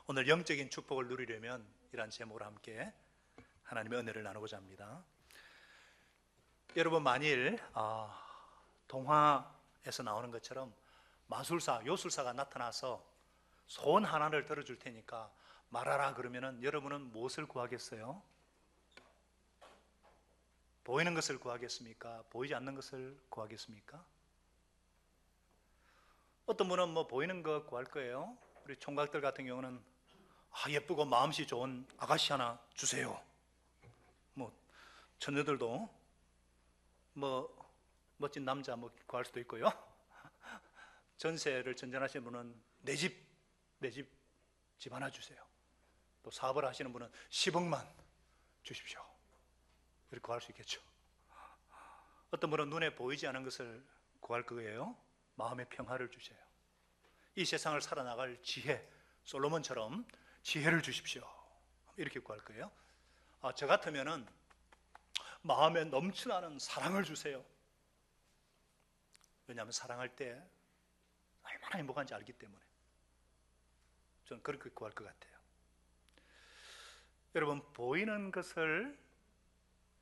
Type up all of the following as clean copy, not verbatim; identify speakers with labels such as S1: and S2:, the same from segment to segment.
S1: 오늘 영적인 축복을 누리려면 이러한 제목으로 함께 하나님의 은혜를 나누고자 합니다. 여러분, 만일 동화에서 나오는 것처럼 마술사, 요술사가 나타나서 소원 하나를 들어줄 테니까 말하라 그러면은 여러분은 무엇을 구하겠어요? 보이는 것을 구하겠습니까? 보이지 않는 것을 구하겠습니까? 어떤 분은 보이는 것 구할 거예요. 우리 총각들 같은 경우는 예쁘고 마음씨 좋은 아가씨 하나 주세요. 처녀들도 멋진 남자 구할 수도 있고요. 전세를 전전하시는 분은 내 집 하나 주세요. 또 사업을 하시는 분은 10억만 주십시오. 이렇게 구할 수 있겠죠. 어떤 분은 눈에 보이지 않은 것을 구할 거예요. 마음의 평화를 주세요. 이 세상을 살아나갈 지혜, 솔로몬처럼 지혜를 주십시오. 이렇게 구할 거예요. 저 같으면은 마음에 넘쳐나는 사랑을 주세요. 왜냐하면 사랑할 때 얼마나 행복한지 알기 때문에 저는 그렇게 구할 것 같아요. 여러분, 보이는 것을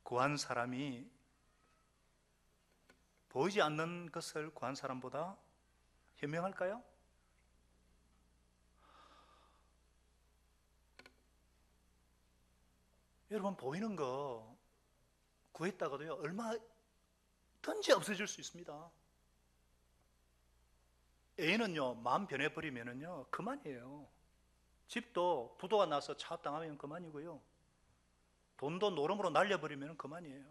S1: 구한 사람이 보이지 않는 것을 구한 사람보다 현명할까요? 여러분, 보이는 거 구했다가도요, 얼마든지 없어질 수 있습니다. 애인은요, 마음 변해버리면은요, 그만이에요. 집도 부도가 나서 차압당하면 그만이고요. 돈도 노름으로 날려버리면 그만이에요.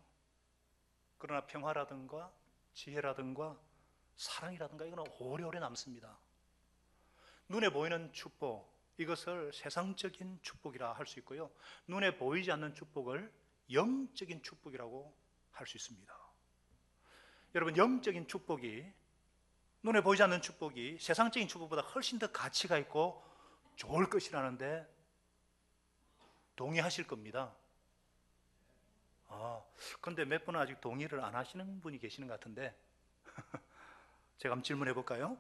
S1: 그러나 평화라든가 지혜라든가 사랑이라든가 이거는 오래오래 남습니다. 눈에 보이는 축복, 이것을 세상적인 축복이라 할 수 있고요, 눈에 보이지 않는 축복을 영적인 축복이라고 할 수 있습니다. 여러분, 영적인 축복이, 눈에 보이지 않는 축복이 세상적인 축복보다 훨씬 더 가치가 있고 좋을 것이라는데 동의하실 겁니다. 근데 몇 분은 아직 동의를 안 하시는 분이 계시는 것 같은데 제가 한번 질문해 볼까요?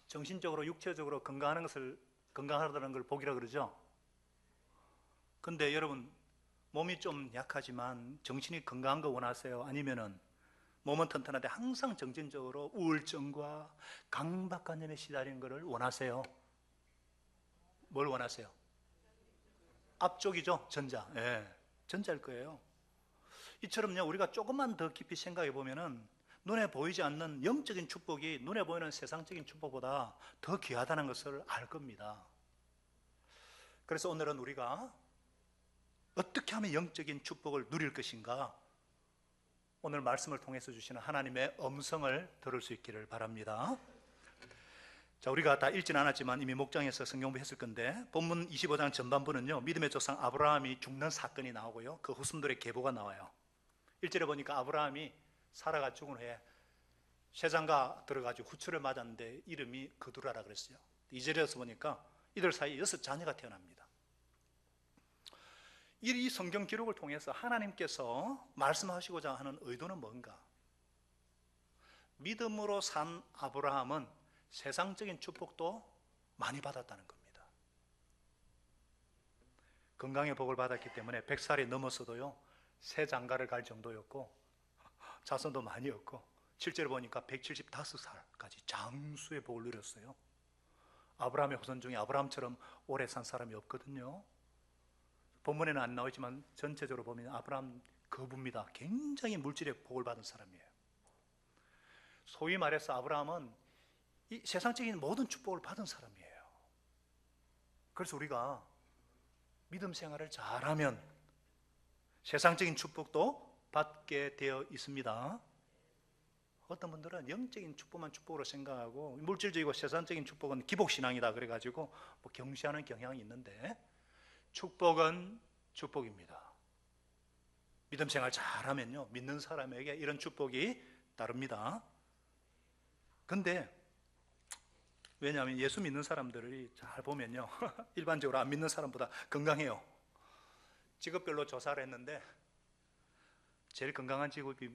S1: 정신적으로 육체적으로 건강하다는 걸 복이라 그러죠. 근데 여러분, 몸이 좀 약하지만 정신이 건강한 거 원하세요? 아니면은 몸은 튼튼한데 항상 정신적으로 우울증과 강박관념에 시달리는 것을 원하세요? 뭘 원하세요? 앞쪽이죠, 전자. 예, 전자일 거예요. 이처럼요, 우리가 조금만 더 깊이 생각해 보면은 눈에 보이지 않는 영적인 축복이 눈에 보이는 세상적인 축복보다 더 귀하다는 것을 알 겁니다. 그래서 오늘은 우리가 어떻게 하면 영적인 축복을 누릴 것인가, 오늘 말씀을 통해서 주시는 하나님의 음성을 들을 수 있기를 바랍니다. 자, 우리가 다 읽지는 않았지만 이미 목장에서 성경부 했을 건데, 본문 25장 전반부는요, 믿음의 조상 아브라함이 죽는 사건이 나오고요, 그 후손들의 계보가 나와요. 1절에 보니까 아브라함이 사라가 죽은 후에 쇠장가 들어가지고 후추를 맞았는데 이름이 그두라라 그랬어요. 2절에서 보니까 이들 사이에 6 자녀가 태어납니다. 이 성경 기록을 통해서 하나님께서 말씀하시고자 하는 의도는 뭔가? 믿음으로 산 아브라함은 세상적인 축복도 많이 받았다는 겁니다. 건강의 복을 받았기 때문에 100살이 넘었어도요, 새 장가를 갈 정도였고 자손도 많이 없고, 실제로 보니까 175살까지 장수의 복을 누렸어요. 아브라함의 후손 중에 아브라함처럼 오래 산 사람이 없거든요. 본문에는 안 나오지만 전체적으로 보면 아브라함 거부입니다. 굉장히 물질의 복을 받은 사람이에요. 소위 말해서 아브라함은 이 세상적인 모든 축복을 받은 사람이에요. 그래서 우리가 믿음 생활을 잘하면 세상적인 축복도 받게 되어 있습니다. 어떤 분들은 영적인 축복만 축복으로 생각하고 물질적이고 세상적인 축복은 기복신앙이다 그래가지고 경시하는 경향이 있는데, 축복은 축복입니다. 믿음 생활 잘하면요, 믿는 사람에게 이런 축복이 따릅니다. 근데 왜냐하면 예수 믿는 사람들이 잘 보면요 일반적으로 안 믿는 사람보다 건강해요. 직업별로 조사를 했는데 제일 건강한 직업이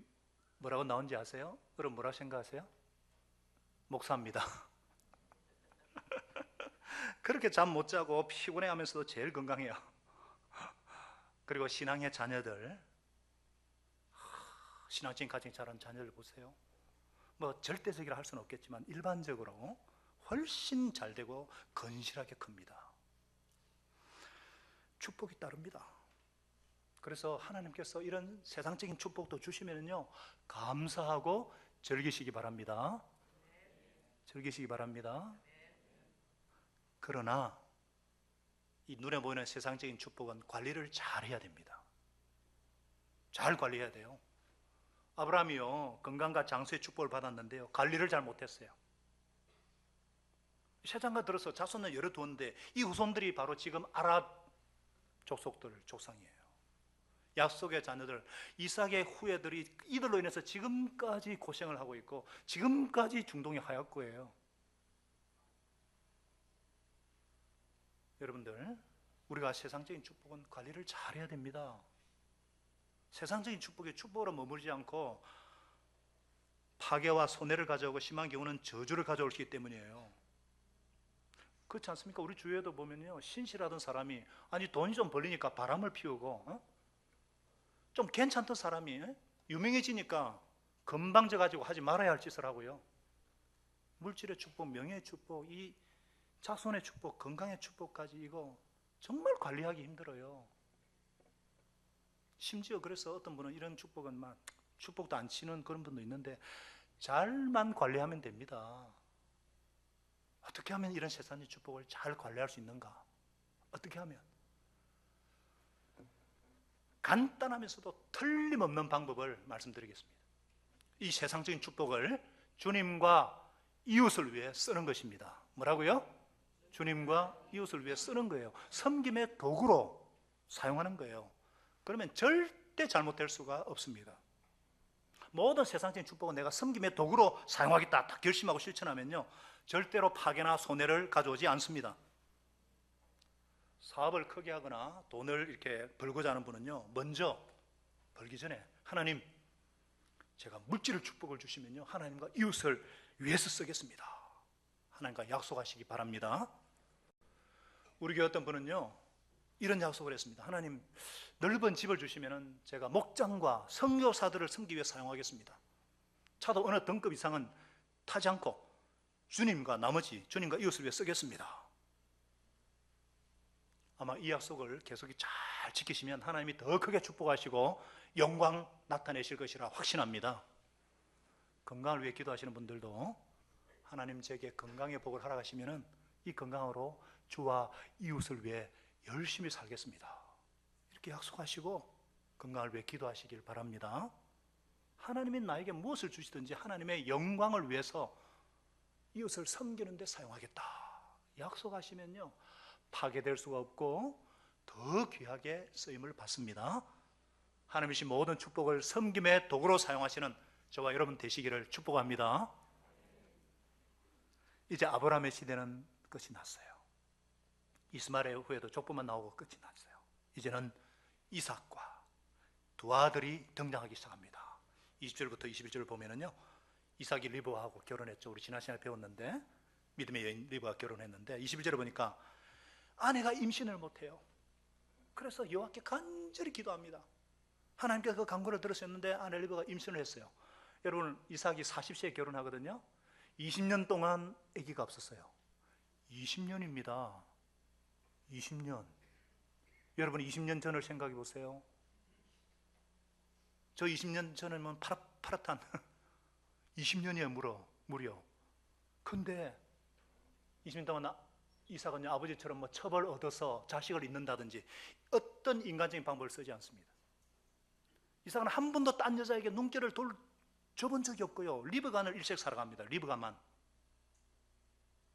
S1: 뭐라고 나온지 아세요? 여러분 뭐라고 생각하세요? 목사입니다. 그렇게 잠 못 자고 피곤해 하면서도 제일 건강해요. 그리고 신앙의 자녀들, 신앙적인 가정 자란 자녀들 보세요. 뭐 절대적이라 할 수는 없겠지만 일반적으로 훨씬 잘 되고 건실하게 큽니다. 축복이 따릅니다. 그래서 하나님께서 이런 세상적인 축복도 주시면요, 감사하고 즐기시기 바랍니다. 즐기시기 바랍니다. 그러나 이 눈에 보이는 세상적인 축복은 관리를 잘 해야 됩니다. 잘 관리해야 돼요. 아브라함이요, 건강과 장수의 축복을 받았는데요, 관리를 잘 못했어요. 세상과 들어서 자손을 열어두었는데 이 후손들이 바로 지금 아랍 족속들, 족상이에요. 약속의 자녀들, 이삭의 후예들이 이들로 인해서 지금까지 고생을 하고 있고 지금까지 중동의 하얗고예요. 여러분들, 우리가 세상적인 축복은 관리를 잘해야 됩니다. 세상적인 축복이 축복으로 머무르지 않고 파괴와 손해를 가져오고 심한 경우는 저주를 가져올 수 있기 때문이에요. 그렇지 않습니까? 우리 주위에도 보면요, 신실하던 사람이 아니 돈이 좀 벌리니까 바람을 피우고 좀 괜찮던 사람이 유명해지니까 건방져 가지고 하지 말아야 할 짓을 하고요. 물질의 축복, 명예의 축복, 이 자손의 축복, 건강의 축복까지 이거 정말 관리하기 힘들어요. 심지어 그래서 어떤 분은 이런 축복은 막 축복도 안 치는 그런 분도 있는데 잘만 관리하면 됩니다. 어떻게 하면 이런 세상의 축복을 잘 관리할 수 있는가? 어떻게 하면? 간단하면서도 틀림없는 방법을 말씀드리겠습니다. 이 세상적인 축복을 주님과 이웃을 위해 쓰는 것입니다. 뭐라고요? 주님과 이웃을 위해 쓰는 거예요. 섬김의 도구로 사용하는 거예요. 그러면 절대 잘못될 수가 없습니다. 모든 세상적인 축복은 내가 섬김의 도구로 사용하겠다 딱 결심하고 실천하면요, 절대로 파괴나 손해를 가져오지 않습니다. 사업을 크게 하거나 돈을 이렇게 벌고자 하는 분은요, 먼저 벌기 전에 하나님, 제가 물질을 축복을 주시면요, 하나님과 이웃을 위해서 쓰겠습니다. 하나님과 약속하시기 바랍니다. 우리 교회 어떤 분은요, 이런 약속을 했습니다. 하나님, 넓은 집을 주시면 제가 목장과 선교사들을 섬기기 위해 사용하겠습니다. 차도 어느 등급 이상은 타지 않고 주님과 나머지 주님과 이웃을 위해 쓰겠습니다. 아마 이 약속을 계속 잘 지키시면 하나님이 더 크게 축복하시고 영광 나타내실 것이라 확신합니다. 건강을 위해 기도하시는 분들도 하나님 제게 건강의 복을 허락하시면 이 건강으로 주와 이웃을 위해 열심히 살겠습니다. 이렇게 약속하시고 건강을 위해 기도하시길 바랍니다. 하나님이 나에게 무엇을 주시든지 하나님의 영광을 위해서 이웃을 섬기는 데 사용하겠다 약속하시면요, 파괴될 수가 없고 더 귀하게 쓰임을 받습니다. 하나님이신 모든 축복을 섬김의 도구로 사용하시는 저와 여러분 되시기를 축복합니다. 이제 아브라함의 시대는 끝이 났어요. 이스마엘 후에도 족보만 나오고 끝이 났어요. 이제는 이삭과 두 아들이 등장하기 시작합니다. 20절부터 21절을 보면은요, 이삭이 리브하고 결혼했죠. 우리 지난 시간에 배웠는데, 믿음의 여인 리브가 결혼했는데 21절에 보니까 아내가 임신을 못해요. 그래서 여호와께 간절히 기도합니다. 하나님께서 그 간구를 들으셨는데 아내 리브가 임신을 했어요. 여러분, 이삭이 40세에 결혼하거든요. 20년 동안 아기가 없었어요. 20년입니다. 20년. 여러분, 20년 전을 생각해 보세요. 저 20년 전에는 파릇파릇한 20년이에요, 무려. 근데 20년 동안 이삭은 아버지처럼 뭐 첩을 얻어서 자식을 잊는다든지 어떤 인간적인 방법을 쓰지 않습니다. 이삭은 한 번도 딴 여자에게 눈길을 줘본 적이 없고요, 리브간을 일색 살아갑니다. 리브간만.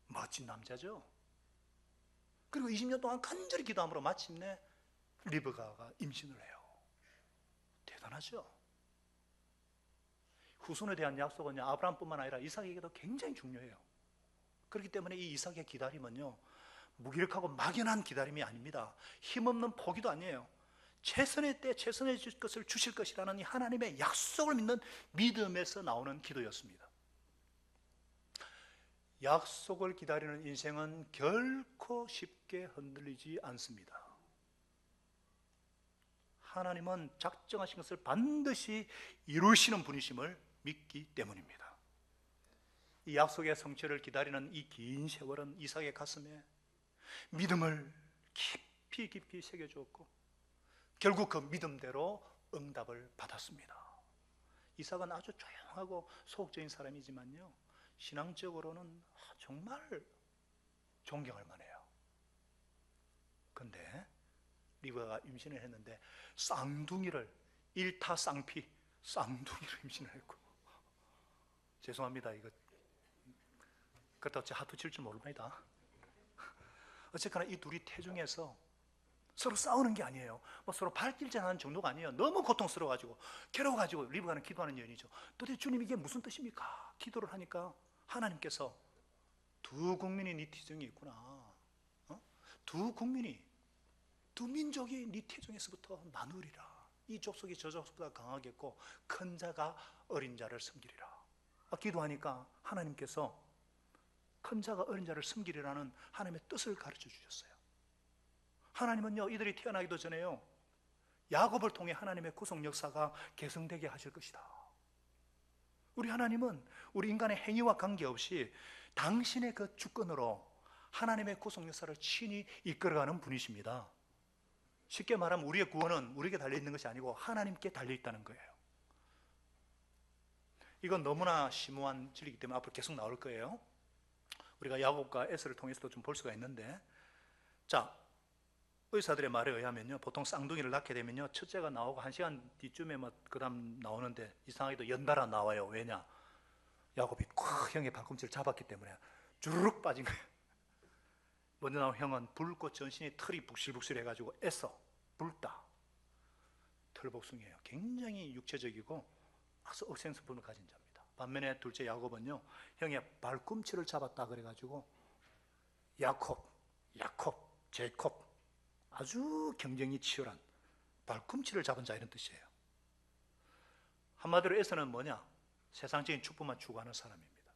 S1: 멋진 남자죠. 그리고 20년 동안 간절히 기도함으로 마침내 리브가가 임신을 해요. 대단하죠. 후손에 대한 약속은 아브라함뿐만 아니라 이삭에게도 굉장히 중요해요. 그렇기 때문에 이 이삭의 기다림은요, 무기력하고 막연한 기다림이 아닙니다. 힘없는 포기도 아니에요. 최선의 때 최선의 것을 주실 것이라는 이 하나님의 약속을 믿는 믿음에서 나오는 기도였습니다. 약속을 기다리는 인생은 결코 쉽게 흔들리지 않습니다. 하나님은 작정하신 것을 반드시 이루시는 분이심을 믿기 때문입니다. 이 약속의 성취를 기다리는 이 긴 세월은 이삭의 가슴에 믿음을 깊이 깊이 새겨주었고 결국 그 믿음대로 응답을 받았습니다. 이삭은 아주 조용하고 소극적인 사람이지만요, 신앙적으로는 정말 존경할 만해요. 근데 리브가가 임신을 했는데 쌍둥이를, 일타쌍피 쌍둥이를 임신을 했고, 죄송합니다, 이거 그렇다고 제 하트 칠 줄 모릅니다. 어쨌거나 이 둘이 태중에서 서로 싸우는 게 아니에요. 뭐 서로 발길질하는 정도가 아니에요. 너무 고통스러워가지고 괴로워가지고 리브가는 기도하는 여인이죠. 도대체 주님 이게 무슨 뜻입니까? 기도를 하니까 하나님께서 두 국민이 네 태중에 있구나. 두 국민이, 두 민족이 네 태중에서부터 나누리라. 이 족속이 저 족속보다 강하겠고 큰 자가 어린 자를 섬기리라. 기도하니까 하나님께서 큰 자가 어린 자를 섬기리라는 하나님의 뜻을 가르쳐 주셨어요. 하나님은요, 이들이 태어나기도 전에요, 야곱을 통해 하나님의 구속 역사가 계승되게 하실 것이다. 우리 하나님은 우리 인간의 행위와 관계없이 당신의 그 주권으로 하나님의 구속 역사를 친히 이끌어가는 분이십니다. 쉽게 말하면 우리의 구원은 우리에게 달려있는 것이 아니고 하나님께 달려있다는 거예요. 이건 너무나 심오한 진리이기 때문에 앞으로 계속 나올 거예요. 우리가 야곱과 에서를 통해서도 좀 볼 수가 있는데, 자, 의사들의 말에 의하면요, 보통 쌍둥이를 낳게 되면요, 첫째가 나오고 1시간 뒤쯤에 그 다음 나오는데 이상하게도 연달아 나와요. 왜냐? 야곱이 콱 형의 발꿈치를 잡았기 때문에 주르륵 빠진 거예요. 먼저 나온 형은 붉고 전신이 털이 북실북실 해가지고 에서, 붉다, 털복숭이에요. 굉장히 육체적이고 아주 억센스품을 가진 자입니다. 반면에 둘째 야곱은요, 형의 발꿈치를 잡았다 그래가지고 야콥, 제콥, 아주 경쟁이 치열한 발꿈치를 잡은 자, 이런 뜻이에요. 한마디로 에서는 뭐냐? 세상적인 축복만 추구하는 사람입니다.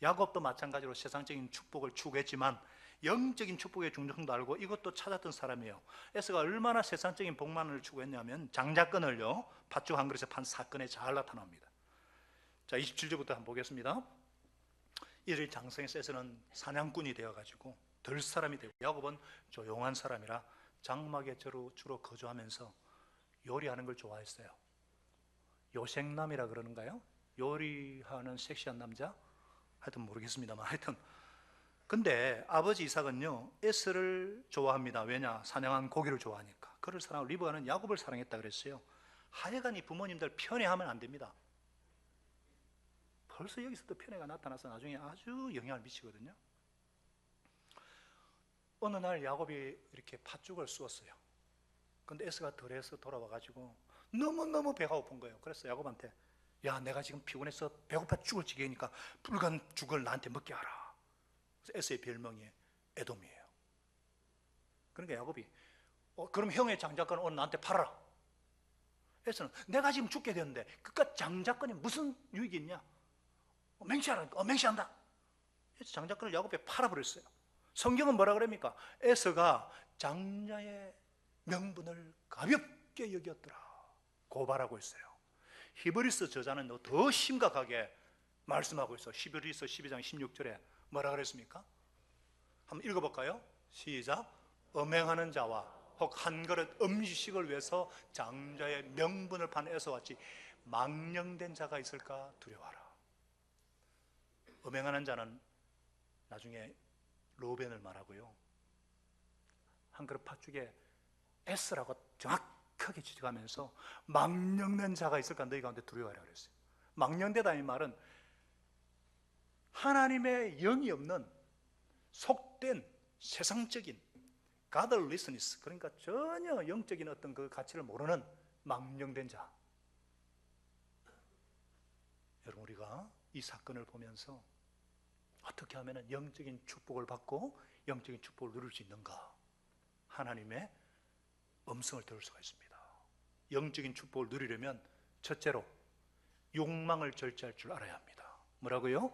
S1: 야곱도 마찬가지로 세상적인 축복을 추구했지만 영적인 축복의 중요성도 알고 이것도 찾았던 사람이에요. 에서가 얼마나 세상적인 복만을 추구했냐면 장자권을요, 팥죽 한 그릇에 판 사건에 잘 나타납니다. 자, 27절부터 한번 보겠습니다. 이들이 장성해서 에서는 사냥꾼이 되어가지고 들 사람이 되고, 야곱은 조용한 사람이라 장막에 주로 거주하면서 요리하는 걸 좋아했어요. 요생남이라 그러는가요? 요리하는 섹시한 남자? 하여튼 모르겠습니다만, 하여튼 근데 아버지 이삭은요, 에서를 좋아합니다. 왜냐? 사냥한 고기를 좋아하니까. 그를 사랑하고 리브가는 야곱을 사랑했다 그랬어요. 하여간 이 부모님들 편애하면 안 됩니다. 벌써 여기서도 편애가 나타나서 나중에 아주 영향을 미치거든요. 어느 날 야곱이 이렇게 팥죽을 쑤었어요. 근데 에서가 덜해서 돌아와가지고 너무너무 배가 고픈 거예요. 그래서 야곱한테, 야, 내가 지금 피곤해서 배고파 죽을 지경이니까 붉은 죽을 나한테 먹게 하라. 그래서 에서의 별명이 에돔이에요. 그러니까 야곱이, 그럼 형의 장자권을 오늘 나한테 팔아라. 에서는 내가 지금 죽게 되는데 그깟 장자권이 무슨 유익이 있냐? 맹세하라. 맹세한다. 그래서 장자권을 야곱에 팔아버렸어요. 성경은 뭐라 그럽니까? 에서가 장자의 명분을 가볍게 여겼더라 고발하고 있어요. 히브리서 저자는 더 심각하게 말씀하고 있어요. 히브리서 12장 16절에 뭐라 그랬습니까? 한번 읽어볼까요? 시작. 음행하는 자와 혹 한 그릇 음식을 위해서 장자의 명분을 판 에서와 같이 망령된 자가 있을까 두려워하라. 음행하는 자는 나중에 로벤을 말하고요, 한 그릇 팥죽에 에스라고 정확하게 지적하면서 망령된 자가 있을까 너희 가운데 두려워하라 그랬어요. 망령되다 이 말은 하나님의 영이 없는 속된 세상적인 godlessness, 그러니까 전혀 영적인 어떤 그 가치를 모르는 망령된 자. 여러분, 우리가 이 사건을 보면서 어떻게 하면 영적인 축복을 받고 영적인 축복을 누릴 수 있는가? 하나님의 음성을 들을 수가 있습니다. 영적인 축복을 누리려면 첫째로 욕망을 절제할 줄 알아야 합니다. 뭐라고요?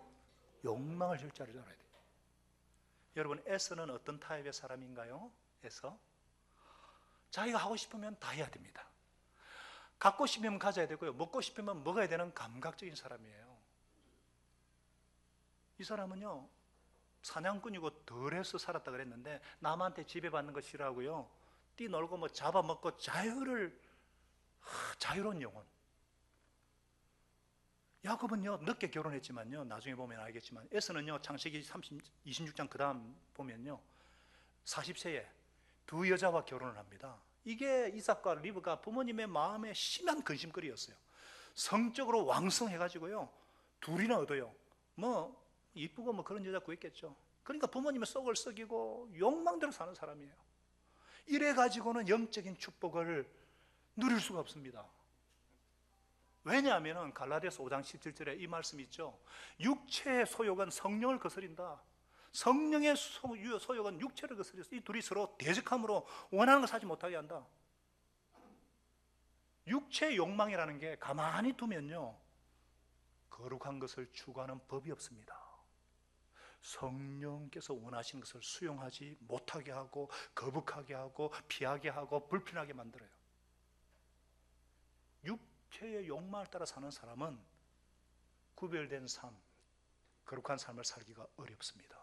S1: 욕망을 절제할 줄 알아야 돼요. 여러분, 에서는 어떤 타입의 사람인가요? 에서 자기가 하고 싶으면 다 해야 됩니다. 갖고 싶으면 가져야 되고요, 먹고 싶으면 먹어야 되는 감각적인 사람이에요. 이 사람은요, 사냥꾼이고 덜해서 살았다 그랬는데 남한테 지배받는 거 싫어하고요, 뛰놀고 뭐 잡아먹고 자유로운 영혼. 야곱은요 늦게 결혼했지만요, 나중에 보면 알겠지만 에서는요 창세기 26장 그 다음 보면요 40세에 두 여자와 결혼을 합니다. 이게 이삭과 리브가 부모님의 마음에 심한 근심거리였어요. 성적으로 왕성해가지고요 둘이나 얻어요. 뭐 이쁘고 뭐 그런 여자 구했겠죠. 그러니까 부모님의 속을 썩이고 욕망대로 사는 사람이에요. 이래가지고는 영적인 축복을 누릴 수가 없습니다. 왜냐하면 갈라디아서 5장 17절에 이 말씀이 있죠. 육체의 소욕은 성령을 거스린다. 성령의 소욕은 육체를 거스려서 이 둘이 서로 대적함으로 원하는 것을 하지 못하게 한다. 육체의 욕망이라는 게 가만히 두면요 거룩한 것을 추구하는 법이 없습니다. 성령께서 원하시는 것을 수용하지 못하게 하고 거북하게 하고 피하게 하고 불편하게 만들어요. 육체의 욕망을 따라 사는 사람은 구별된 삶, 거룩한 삶을 살기가 어렵습니다.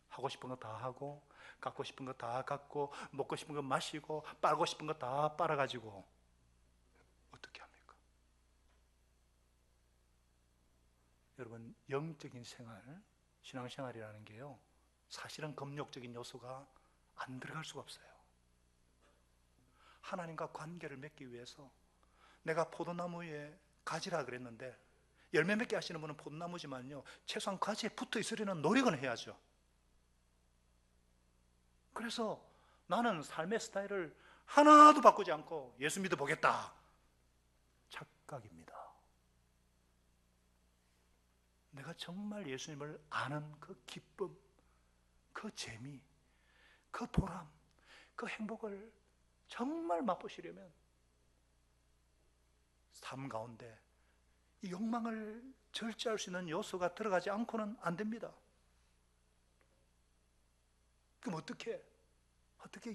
S1: 하고 싶은 거 다 하고, 갖고 싶은 거 다 갖고, 먹고 싶은 거 마시고, 빨고 싶은 거 다 빨아가지고 어떻게 합니까? 여러분, 영적인 생활, 신앙생활이라는 게요 사실은 금욕적인 요소가 안 들어갈 수가 없어요. 하나님과 관계를 맺기 위해서 내가 포도나무에 가지라 그랬는데 열매 맺게 하시는 분은 포도나무지만요 최소한 가지에 붙어 있으려는 노력은 해야죠. 그래서 나는 삶의 스타일을 하나도 바꾸지 않고 예수 믿어 보겠다. 착각입니다. 내가 정말 예수님을 아는 그 기쁨, 그 재미, 그 보람, 그 행복을 정말 맛보시려면 삶 가운데 이 욕망을 절제할 수 있는 요소가 들어가지 않고는 안 됩니다. 그럼 어떻게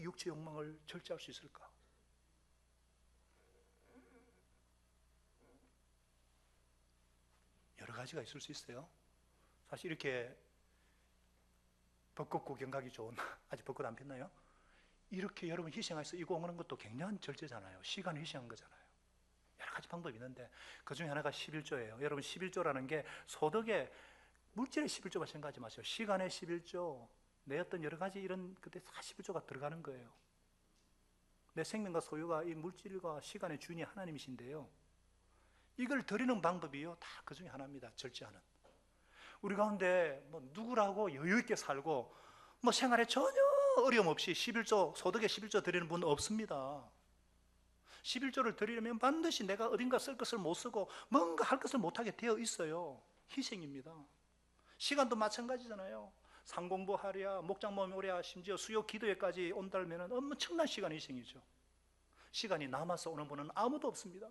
S1: 육체 욕망을 절제할 수 있을까? 여러 가지가 있을 수 있어요. 사실 이렇게 벚꽃 구경 가기 좋은 아직 벚꽃 안 폈나요? 이렇게 여러분 희생해서 이거 오는 것도 굉장한 절제잖아요. 시간을 희생한 거잖아요. 여러 가지 방법이 있는데 그 중에 하나가 11조예요. 여러분 11조라는 게 소득의 물질의 11조만 생각하지 마세요. 시간의 11조, 내 어떤 여러 가지 이런 그때 다 11조가 들어가는 거예요. 내 생명과 소유가 이 물질과 시간의 주인이 하나님이신데요. 이걸 드리는 방법이요 다 그 중에 하나입니다. 절제하는. 우리 가운데 뭐 누구라고 여유 있게 살고 뭐 생활에 전혀 어려움 없이 11조 소득의 11조 드리는 분 없습니다. 11조를 드리려면 반드시 내가 어딘가 쓸 것을 못 쓰고 뭔가 할 것을 못하게 되어 있어요. 희생입니다. 시간도 마찬가지잖아요. 상공부하랴, 목장 모임 오랴, 심지어 수요 기도회까지 온다면 엄청난 시간 희생이죠. 시간이 남아서 오는 분은 아무도 없습니다.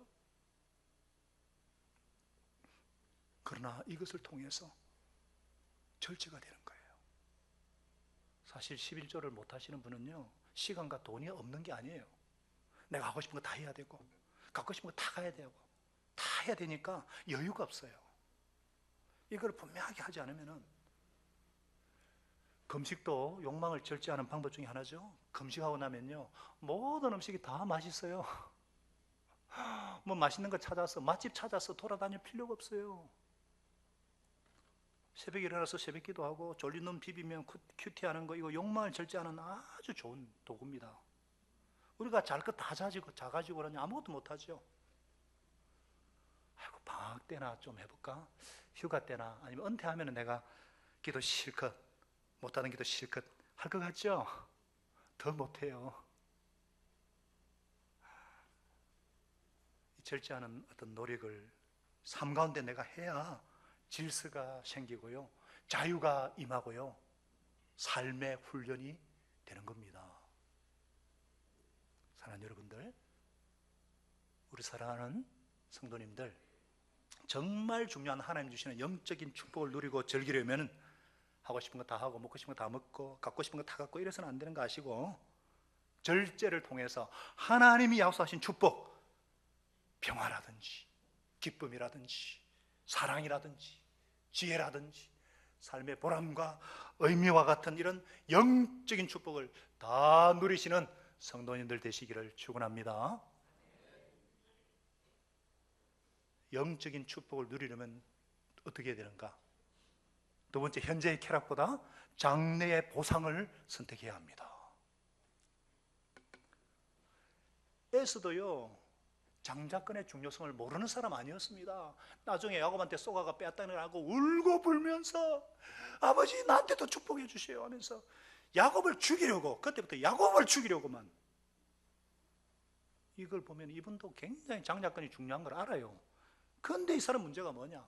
S1: 그러나 이것을 통해서 절제가 되는 거예요. 사실 11조를 못 하시는 분은요 시간과 돈이 없는 게 아니에요. 내가 하고 싶은 거 다 해야 되고 갖고 싶은 거 다 가야 되고 다 해야 되니까 여유가 없어요. 이걸 분명하게 하지 않으면은 금식도 욕망을 절제하는 방법 중에 하나죠. 금식하고 나면요 모든 음식이 다 맛있어요. 뭐 맛있는 거 찾아서 맛집 찾아서 돌아다닐 필요가 없어요. 새벽에 일어나서 새벽 기도하고 졸린 눈 비비면 큐티하는 거 이거 욕망을 절제하는 아주 좋은 도구입니다. 우리가 잘 것 다 자가지고 그러니 아무것도 못하죠. 아이고 방학 때나 좀 해볼까? 휴가 때나 아니면 은퇴하면 내가 기도 실컷 못하는 기도 실컷 할 것 같죠? 더 못해요. 절제하는 어떤 노력을 삶 가운데 내가 해야 질서가 생기고요 자유가 임하고요 삶의 훈련이 되는 겁니다. 사랑하는 여러분들, 우리 사랑하는 성도님들, 정말 중요한 하나님 주시는 영적인 축복을 누리고 즐기려면 하고 싶은 거 다 하고 먹고 싶은 거 다 먹고 갖고 싶은 거 다 갖고 이래서는 안 되는 거 아시고, 절제를 통해서 하나님이 약속하신 축복, 평화라든지 기쁨이라든지 사랑이라든지 지혜라든지 삶의 보람과 의미와 같은 이런 영적인 축복을 다 누리시는 성도님들 되시기를 축원합니다. 영적인 축복을 누리려면 어떻게 해야 되는가? 두 번째, 현재의 쾌락보다 장래의 보상을 선택해야 합니다. 에스도요, 장자권의 중요성을 모르는 사람 아니었습니다. 나중에 야곱한테 쏘가가 빼앗다는 하고 울고 불면서 아버지 나한테도 축복해 주세요 하면서 야곱을 죽이려고, 그때부터 야곱을 죽이려고만. 이걸 보면 이분도 굉장히 장자권이 중요한 걸 알아요. 그런데 이 사람 문제가 뭐냐?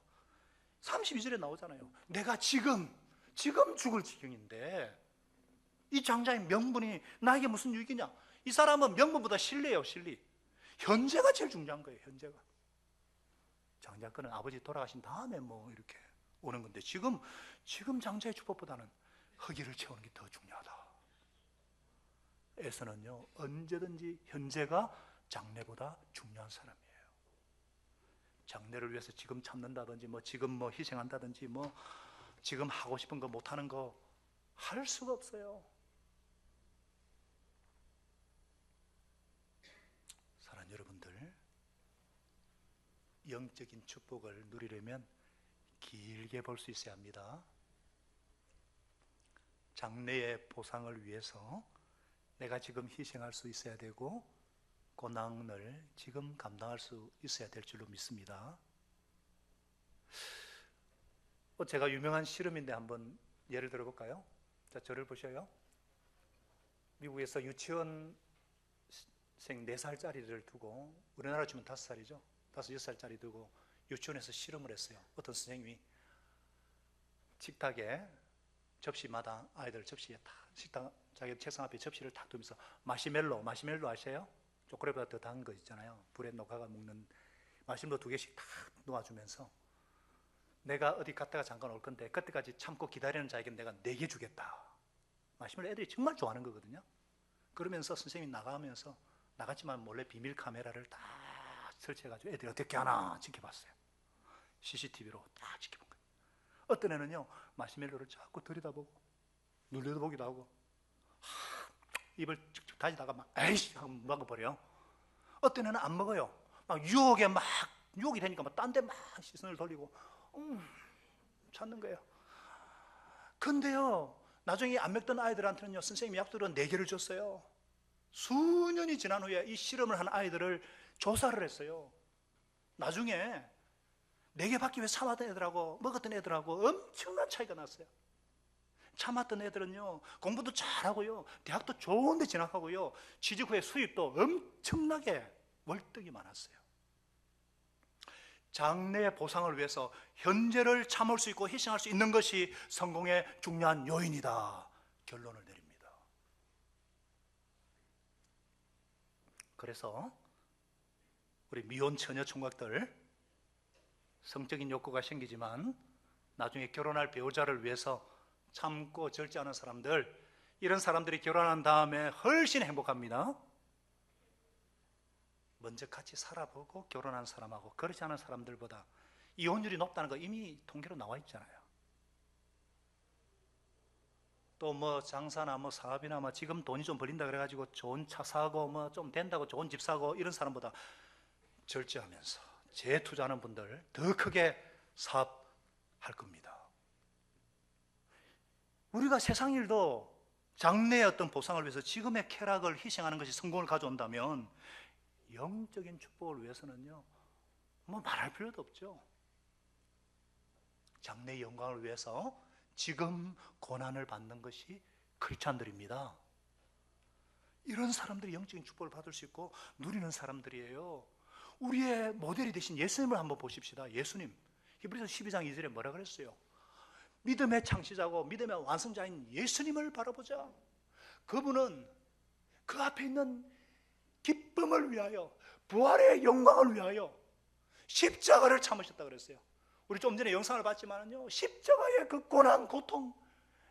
S1: 32절에 나오잖아요. 내가 지금 죽을 지경인데 이 장자의 명분이 나에게 무슨 유익이냐? 이 사람은 명분보다 신뢰예요, 신뢰. 현재가 제일 중요한 거예요, 현재가. 장자권은 아버지 돌아가신 다음에 뭐 이렇게 오는 건데 지금 장자의 축복보다는 허기를 채우는 게 더 중요하다. 에서는요, 언제든지 현재가 장래보다 중요한 사람이에요. 장래를 위해서 지금 참는다든지 지금 희생한다든지 지금 하고 싶은 거 못하는 거 할 수가 없어요. 사랑하는 여러분들, 영적인 축복을 누리려면 길게 볼 수 있어야 합니다. 장래의 보상을 위해서 내가 지금 희생할 수 있어야 되고 고난을 지금 감당할 수 있어야 될 줄로 믿습니다. 제가 유명한 실험인데 한번 예를 들어볼까요? 자, 저를 보셔요. 미국에서 유치원생 4살짜리를 두고, 우리나라 치면 5살이죠. 5, 6살짜리 두고 유치원에서 실험을 했어요. 어떤 선생님이 식탁에 접시마다 아이들 접시에 다 식탁 자기 책상 앞에 접시를 탁 두면서 마시멜로 아세요? 초콜릿보다 더 단 거 있잖아요. 불에 녹아가 먹는 마시멜로 2개씩 탁 놓아주면서 내가 어디 갔다가 잠깐 올 건데 그때까지 참고 기다리는 자에게 내가 4개 주겠다. 마시멜로 애들이 정말 좋아하는 거거든요. 그러면서 선생님이 나갔지만 몰래 비밀 카메라를 딱 설치해가지고 애들이 어떻게 하나 지켜봤어요. CCTV로 딱 지켜본 거예요. 어떤 애는요, 마시멜로를 자꾸 들여다보고 눌려다보기도 하고 입을 쭉쭉 다지다가 막 에이씨 하고 먹어버려요. 어떤 애는 안 먹어요. 막 유혹이 되니까 딴 데 막 시선을 돌리고 찾는 거예요. 근데요, 나중에 안 먹던 아이들한테는요, 선생님이 약속으로 4개를 줬어요. 수년이 지난 후에 이 실험을 한 아이들을 조사를 했어요. 나중에 4개 받기 위해 참았던 애들하고 먹었던 애들하고 엄청난 차이가 났어요. 참았던 애들은요, 공부도 잘하고요, 대학도 좋은 데 진학하고요, 취직 후에 수입도 엄청나게 월등히 많았어요. 장래의 보상을 위해서 현재를 참을 수 있고 희생할 수 있는 것이 성공의 중요한 요인이다, 결론을 내립니다. 그래서 우리 미혼 처녀 총각들, 성적인 욕구가 생기지만 나중에 결혼할 배우자를 위해서 참고 절제하는 사람들, 이런 사람들이 결혼한 다음에 훨씬 행복합니다. 먼저 같이 살아보고 결혼한 사람하고 그렇지 않은 사람들보다 이혼율이 높다는 거 이미 통계로 나와 있잖아요. 또 장사나 사업이나 지금 돈이 좀 벌린다 그래가지고 좋은 차 사고 좀 된다고 좋은 집 사고 이런 사람보다 절제하면서 재투자하는 분들 더 크게 사업할 겁니다. 우리가 세상 일도 장래의 어떤 보상을 위해서 지금의 쾌락을 희생하는 것이 성공을 가져온다면 영적인 축복을 위해서는요, 말할 필요도 없죠. 장래의 영광을 위해서 지금 고난을 받는 것이 크리스찬들입니다. 이런 사람들이 영적인 축복을 받을 수 있고 누리는 사람들이에요. 우리의 모델이 되신 예수님을 한번 보십시다. 예수님, 히브리서 12장 2절에 뭐라 그랬어요? 믿음의 창시자고 믿음의 완성자인 예수님을 바라보자. 그분은 그 앞에 있는 기쁨을 위하여, 부활의 영광을 위하여 십자가를 참으셨다 그랬어요. 우리 좀 전에 영상을 봤지만요, 십자가의 그 고난, 고통,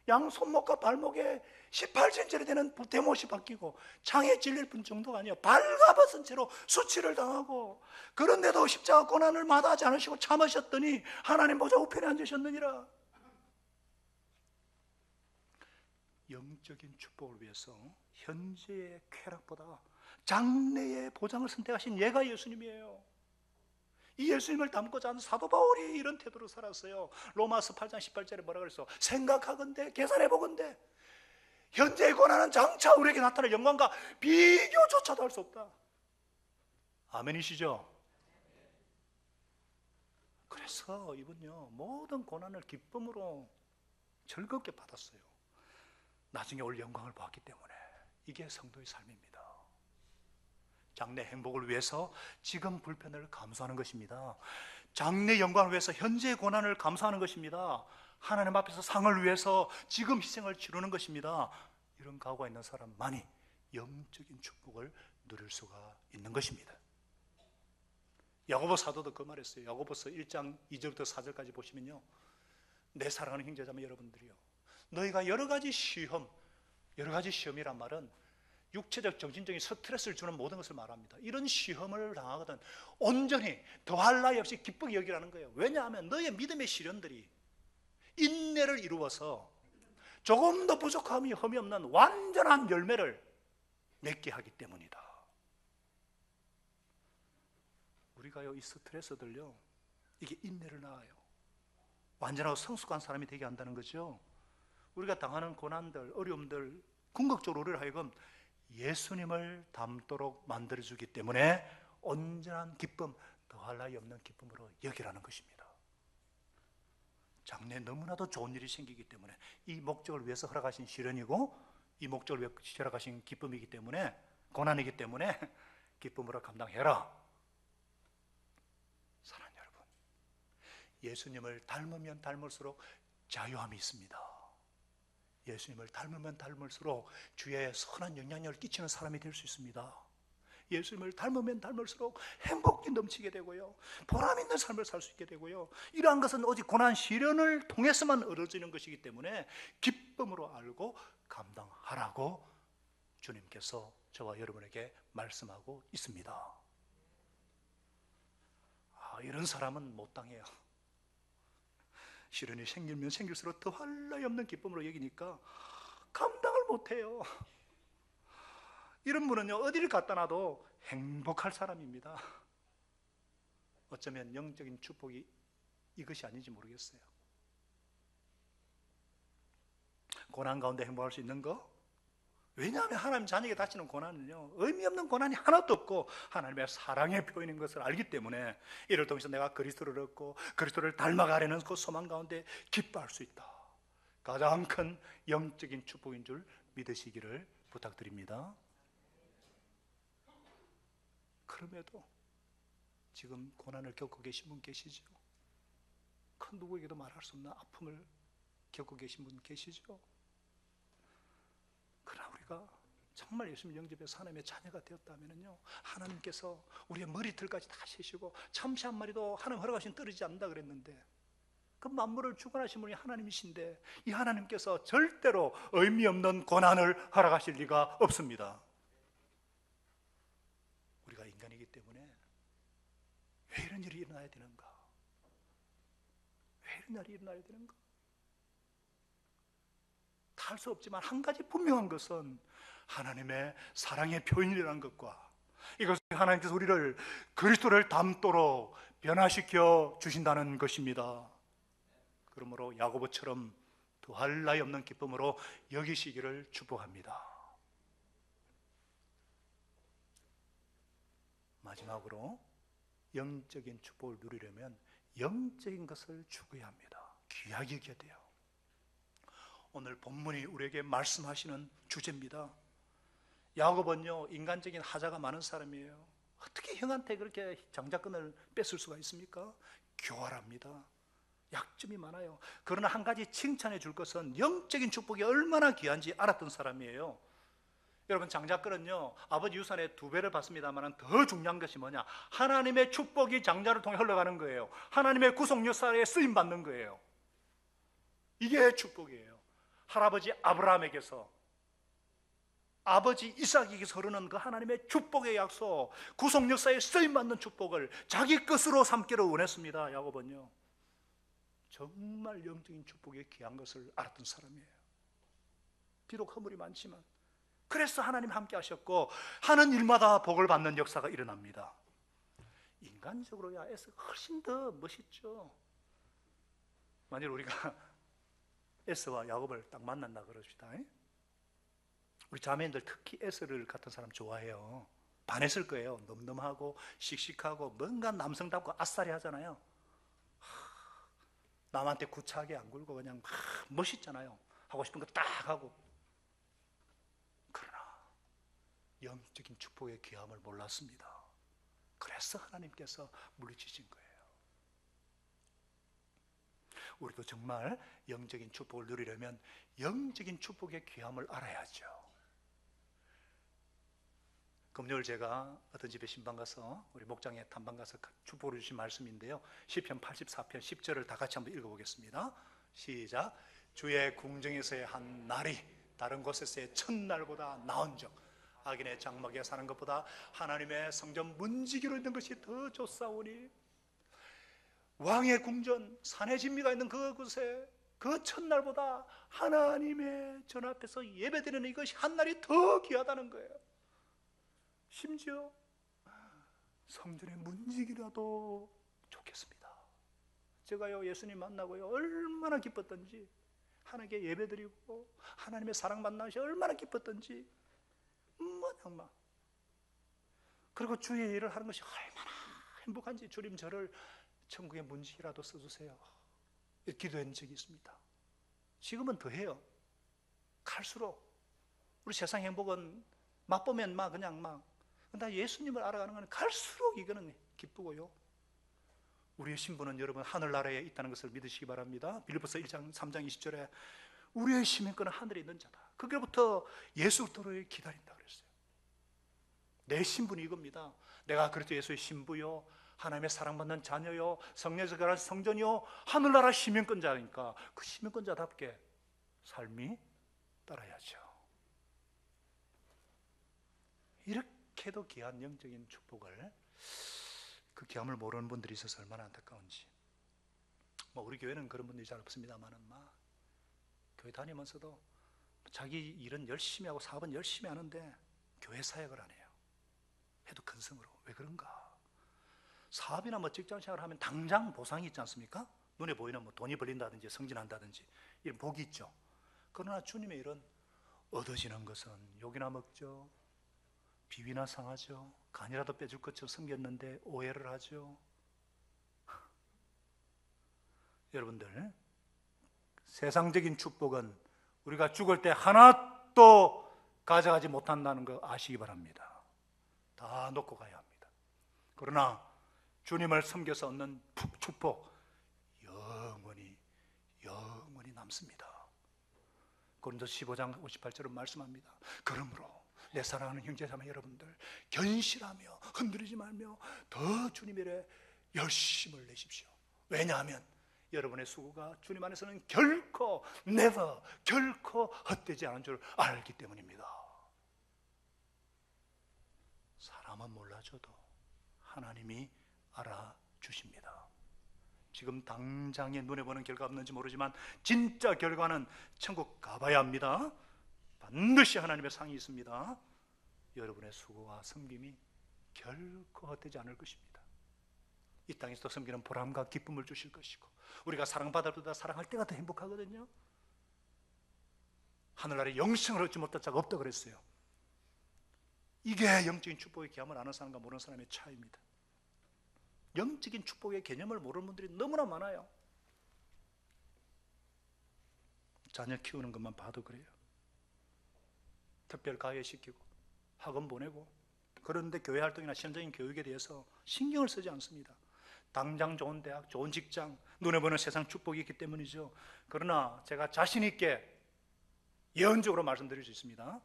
S1: 양 손목과 발목에 18cm나 되는 대못이 박히고 창에 찔릴 뿐 정도가 아니에요. 발가벗은 채로 수치를 당하고, 그런데도 십자가 고난을 마다하지 않으시고 참으셨더니 하나님 보좌 우편에 앉으셨느니라. 영적인 축복을 위해서 현재의 쾌락보다 장래의 보장을 선택하신 예가 예수님이에요. 이 예수님을 닮고자 하는 사도 바울이 이런 태도로 살았어요. 로마서 8장 18절에 뭐라 그랬어? 생각하건대, 계산해보건대, 현재의 고난은 장차 우리에게 나타날 영광과 비교조차도 할 수 없다. 아멘이시죠? 그래서 이분요, 모든 고난을 기쁨으로 즐겁게 받았어요. 나중에 올 영광을 보았기 때문에. 이게 성도의 삶입니다. 장래 행복을 위해서 지금 불편을 감수하는 것입니다. 장래 영광을 위해서 현재의 고난을 감수하는 것입니다. 하나님 앞에서 상을 위해서 지금 희생을 치르는 것입니다. 이런 각오가 있는 사람만이 영적인 축복을 누릴 수가 있는 것입니다. 야고보 사도도 그 말했어요. 야고보서 1장 2절부터 4절까지 보시면요, 내 사랑하는 형제자매 여러분들이요, 너희가 여러 가지 시험이란 말은 육체적, 정신적인 스트레스를 주는 모든 것을 말합니다. 이런 시험을 당하거든 온전히 더할 나위 없이 기쁘게 여기라는 거예요. 왜냐하면 너의 믿음의 시련들이 인내를 이루어서 조금 더 부족함이 흠이 없는 완전한 열매를 맺게 하기 때문이다. 우리가요, 이 스트레스들요, 이게 인내를 낳아요. 완전하고 성숙한 사람이 되게 한다는 거죠. 우리가 당하는 고난들, 어려움들, 궁극적으로 우리를 하여금 예수님을 닮도록 만들어주기 때문에 온전한 기쁨, 더할 나위 없는 기쁨으로 여기라는 것입니다. 장래에 너무나도 좋은 일이 생기기 때문에, 이 목적을 위해서 허락하신 시련이고, 이 목적을 위해서 허락하신 기쁨이기 때문에, 고난이기 때문에 기쁨으로 감당해라. 사랑하는 여러분, 예수님을 닮으면 닮을수록 자유함이 있습니다. 예수님을 닮으면 닮을수록 주의 선한 영향력을 끼치는 사람이 될 수 있습니다. 예수님을 닮으면 닮을수록 행복이 넘치게 되고요, 보람 있는 삶을 살 수 있게 되고요, 이러한 것은 오직 고난 시련을 통해서만 얻어지는 것이기 때문에 기쁨으로 알고 감당하라고 주님께서 저와 여러분에게 말씀하고 있습니다. 이런 사람은 못 당해요. 시련이 생기면 생길수록 더할 나위 없는 기쁨으로 여기니까 감당을 못해요. 이런 분은요, 어디를 갖다 놔도 행복할 사람입니다. 어쩌면 영적인 축복이 이것이 아닌지 모르겠어요. 고난 가운데 행복할 수 있는 거? 왜냐하면 하나님 자녀에게 닥치는 고난은요, 의미 없는 고난이 하나도 없고 하나님의 사랑의 표현인 것을 알기 때문에, 이를 통해서 내가 그리스도를 얻고 그리스도를 닮아가려는 그 소망 가운데 기뻐할 수 있다. 가장 큰 영적인 축복인 줄 믿으시기를 부탁드립니다. 그럼에도 지금 고난을 겪고 계신 분 계시죠? 큰 누구에게도 말할 수 없는 아픔을 겪고 계신 분 계시죠? 그러나 우리가 정말 예수님 영접해서 하나님의 자녀가 되었다면요, 하나님께서 우리의 머리털까지 다 세시고 참새 한 마리도 하나님 허락하신 떨어지지 않는다 그랬는데, 그 만물을 주관하신 분이 하나님이신데 이 하나님께서 절대로 의미 없는 고난을 허락하실 리가 없습니다. 우리가 인간이기 때문에 왜 이런 일이 일어나야 되는가? 왜 이런 일이 일어나야 되는가? 다 할 수 없지만 한 가지 분명한 것은 하나님의 사랑의 표현이라는 것과, 이것은 하나님께서 우리를 그리스도를 닮도록 변화시켜 주신다는 것입니다. 그러므로 야고보처럼 더할 나위 없는 기쁨으로 여기시기를 축복합니다. 마지막으로 영적인 축복을 누리려면 영적인 것을 추구해야 합니다. 귀하게 여겨야 돼요. 오늘 본문이 우리에게 말씀하시는 주제입니다. 야고보는요, 인간적인 하자가 많은 사람이에요. 어떻게 형한테 그렇게 장자권을 뺏을 수가 있습니까? 교활합니다. 약점이 많아요. 그러나 한 가지 칭찬해 줄 것은 영적인 축복이 얼마나 귀한지 알았던 사람이에요. 여러분, 장자권은요 아버지 유산의 2배를 받습니다만 더 중요한 것이 뭐냐? 하나님의 축복이 장자를 통해 흘러가는 거예요. 하나님의 구속 역사에 쓰임 받는 거예요. 이게 축복이에요. 할아버지 아브라함에게서 아버지 이삭에게서 흐르는 그 하나님의 축복의 약속, 구속 역사에 쓰임 받는 축복을 자기 것으로 삼기를 원했습니다. 야곱은요 정말 영적인 축복에 귀한 것을 알았던 사람이에요. 비록 허물이 많지만 그래서 하나님 함께 하셨고 하는 일마다 복을 받는 역사가 일어납니다. 인간적으로야 에서가 훨씬 더 멋있죠. 만일 우리가 에서와 야곱을 딱 만난다 그럽시다. 우리 자매님들 특히 에서를 같은 사람 좋아해요. 반했을 거예요. 늠름하고 씩씩하고 뭔가 남성답고 아싸리 하잖아요. 남한테 구차하게 안 굴고 그냥 막 멋있잖아요. 하고 싶은 거 딱 하고. 그러나 영적인 축복의 귀함을 몰랐습니다. 그래서 하나님께서 물리치신 거예요. 우리도 정말 영적인 축복을 누리려면 영적인 축복의 귀함을 알아야죠. 금요일 제가 어떤 집에 신방 가서 우리 목장에 탐방 가서 축복을 주신 말씀인데요, 시편 84편 10절을 다 같이 한번 읽어보겠습니다. 시작. 주의 궁정에서의 한 날이 다른 곳에서의 첫날보다 나은즉 악인의 장막에 사는 것보다 하나님의 성전 문지기로 있는 것이 더 좋사오니. 왕의 궁전 산의 진미가 있는 그곳에 그 첫날보다 하나님의 전 앞에서 예배드리는 이것이 한 날이 더 귀하다는 거예요. 심지어 성전의 문지기라도 좋겠습니다. 제가요 예수님 만나고요 얼마나 기뻤던지, 하나님께 예배드리고 하나님의 사랑 만나시 얼마나 기뻤던지, 정말. 그리고 주의 일을 하는 것이 얼마나 행복한지, 주님 저를 천국의 문지기라도 써주세요 기도한 적이 있습니다. 지금은 더해요. 갈수록 우리 세상 행복은 맛보면 나 예수님을 알아가는 건 갈수록 이거는 기쁘고요. 우리의 신분은 여러분 하늘나라에 있다는 것을 믿으시기 바랍니다. 빌립보서 1장 3장 20절에 우리의 시민권은 하늘에 있는 자다. 그게부터 예수 그리스도를 기다린다 그랬어요. 내 신분이 이겁니다. 내가 그리스도 예수의 신부요, 하나님의 사랑받는 자녀요, 성령에서 거한 성전이요, 하늘나라 시민권자니까 그 시민권자답게 삶이 따라야죠. 이렇게도 귀한 영적인 축복을, 그 귀함을 모르는 분들이 있어서 얼마나 안타까운지. 우리 교회는 그런 분들이 잘 없습니다만은 교회 다니면서도 자기 일은 열심히 하고 사업은 열심히 하는데 교회 사역을 안 해요. 해도 근성으로. 왜 그런가? 사업이나 직장생활을 하면 당장 보상이 있지 않습니까? 눈에 보이는 돈이 벌린다든지 성진한다든지 이런 복이 있죠. 그러나 주님의 일은 얻어지는 것은 욕이나 먹죠, 비위나 상하죠, 간이라도 빼줄 것처럼 섬겼는데 오해를 하죠. 여러분들, 세상적인 축복은 우리가 죽을 때 하나도 가져가지 못한다는 거 아시기 바랍니다. 다 놓고 가야 합니다. 그러나 주님을 섬겨서 얻는 축복 영원히 남습니다. 고린도서 15장 58절은 말씀합니다. 그러므로 내 사랑하는 형제자매 여러분들, 견실하며 흔들리지 말며 더 주님 일에 열심을 내십시오. 왜냐하면 여러분의 수고가 주님 안에서는 결코 헛되지 않은 줄 알기 때문입니다. 사람은 몰라줘도 하나님이 알아주십니다. 지금 당장에 눈에 보는 결과 없는지 모르지만 진짜 결과는 천국 가봐야 합니다. 반드시 하나님의 상이 있습니다. 여러분의 수고와 섬김이 결코 헛되지 않을 것입니다. 이 땅에서도 섬기는 보람과 기쁨을 주실 것이고, 우리가 사랑받을 때보다 사랑할 때가 더 행복하거든요. 하늘나라에 영생을 얻지 못할 자가 없다 그랬어요. 이게 영적인 축복의 귀함을 아는 사람과 모르는 사람의 차이입니다. 영적인 축복의 개념을 모르는 분들이 너무나 많아요. 자녀 키우는 것만 봐도 그래요. 특별 가해시키고 학원 보내고, 그런데 교회 활동이나 신앙적인 교육에 대해서 신경을 쓰지 않습니다. 당장 좋은 대학, 좋은 직장, 눈에 보는 세상 축복이 있기 때문이죠. 그러나 제가 자신 있게 예언적으로 말씀드릴 수 있습니다.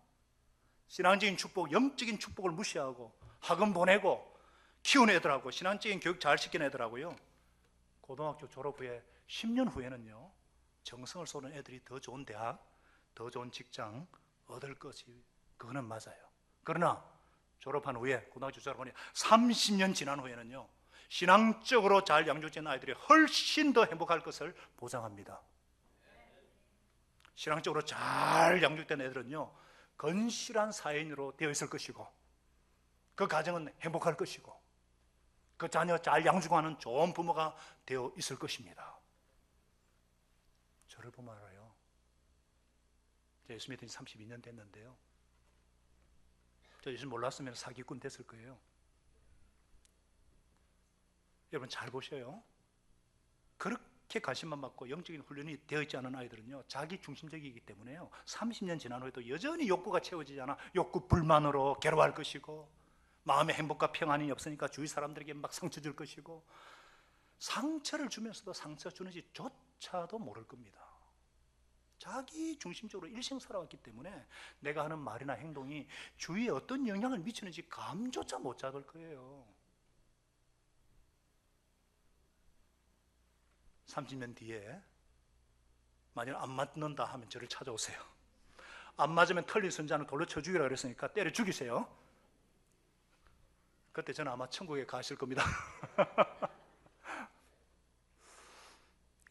S1: 신앙적인 축복, 영적인 축복을 무시하고 학원 보내고 키우는 애들하고 신앙적인 교육 잘 시키는 애들하고요, 고등학교 졸업 후에 10년 후에는요 정성을 쏟는 애들이 더 좋은 대학, 더 좋은 직장 얻을 것이, 그거는 맞아요. 그러나 졸업한 후에, 고등학교 졸업하니 30년 지난 후에는요 신앙적으로 잘 양육된 아이들이 훨씬 더 행복할 것을 보장합니다. 신앙적으로 잘 양육된 애들은요 건실한 사회인으로 되어 있을 것이고, 그 가정은 행복할 것이고, 그 자녀 잘 양육하는 좋은 부모가 되어 있을 것입니다. 저를 보면 알아요. 제가 예수 믿은 지 32년 됐는데요, 저 예수 몰랐으면 사기꾼 됐을 거예요. 여러분 잘 보셔요. 그렇게 관심만 받고 영적인 훈련이 되어 있지 않은 아이들은요 자기 중심적이기 때문에요 30년 지난 후에도 여전히 욕구가 채워지지 않아 욕구 불만으로 괴로워할 것이고, 마음의 행복과 평안이 없으니까 주위 사람들에게 막 상처 줄 것이고, 상처를 주면서도 상처 주는지 조차도 모를 겁니다. 자기 중심적으로 일생 살아왔기 때문에 내가 하는 말이나 행동이 주위에 어떤 영향을 미치는지 감조차 못 잡을 거예요. 30년 뒤에 만약 안 맞는다 하면 저를 찾아오세요. 안 맞으면 털린 선자는 돌로 쳐 죽이라 그랬으니까 때려 죽이세요. 그때 저는 아마 천국에 가실 겁니다.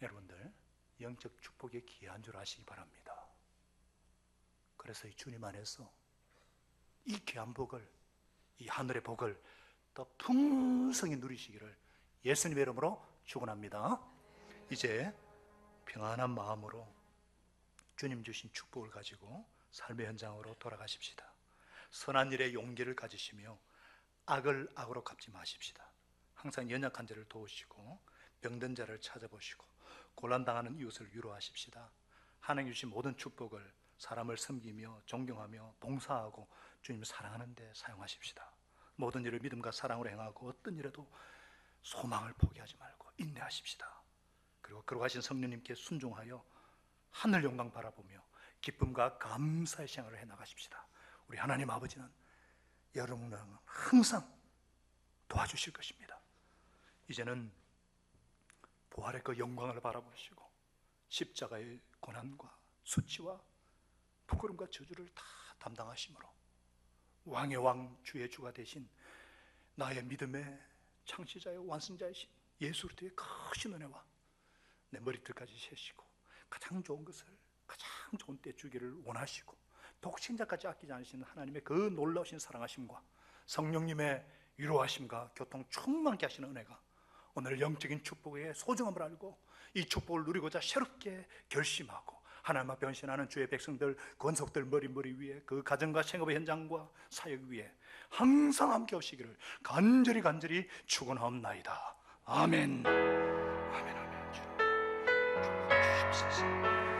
S1: 여러분들 영적 축복이 귀한 줄 아시기 바랍니다. 그래서 이 주님 안에서 이 귀한 복을, 이 하늘의 복을 더 풍성히 누리시기를 예수님의 이름으로 축원합니다. 이제 평안한 마음으로 주님 주신 축복을 가지고 삶의 현장으로 돌아가십시다. 선한 일에 용기를 가지시며 악을 악으로 갚지 마십시다. 항상 연약한 자를 도우시고 병든 자를 찾아보시고 곤란당하는 이웃을 위로하십시다. 하나님 주신 모든 축복을 사람을 섬기며 존경하며 봉사하고 주님을 사랑하는 데 사용하십시다. 모든 일을 믿음과 사랑으로 행하고 어떤 일에도 소망을 포기하지 말고 인내하십시다. 그리고 거룩하신 성령님께 순종하여 하늘 영광 바라보며 기쁨과 감사의 생활을 해나가십시다. 우리 하나님 아버지는 여러분을 항상 도와주실 것입니다. 이제는 부활의 그 영광을 바라보시고 십자가의 고난과 수치와 부끄럼과 저주를 다 담당하심으로 왕의 왕 주의 주가 되신 나의 믿음의 창시자의 완성자이신 예수 그리스도의 크신 은혜와 내 머리털까지 세시고 가장 좋은 것을 가장 좋은 때 주기를 원하시고 독생자까지 아끼지 않으시는 하나님의 그 놀라우신 사랑하심과 성령님의 위로하심과 교통 충만케 하시는 은혜가 오늘 영적인 축복의 소중함을 알고 이 축복을 누리고자 새롭게 결심하고 하나님 앞에 헌신하는 주의 백성들, 권속들 머리 위에 그 가정과 생업의 현장과 사역 위에 항상 함께 오시기를 간절히 축원하옵나이다. 아멘. 아멘. 주님 축복해 주십시오.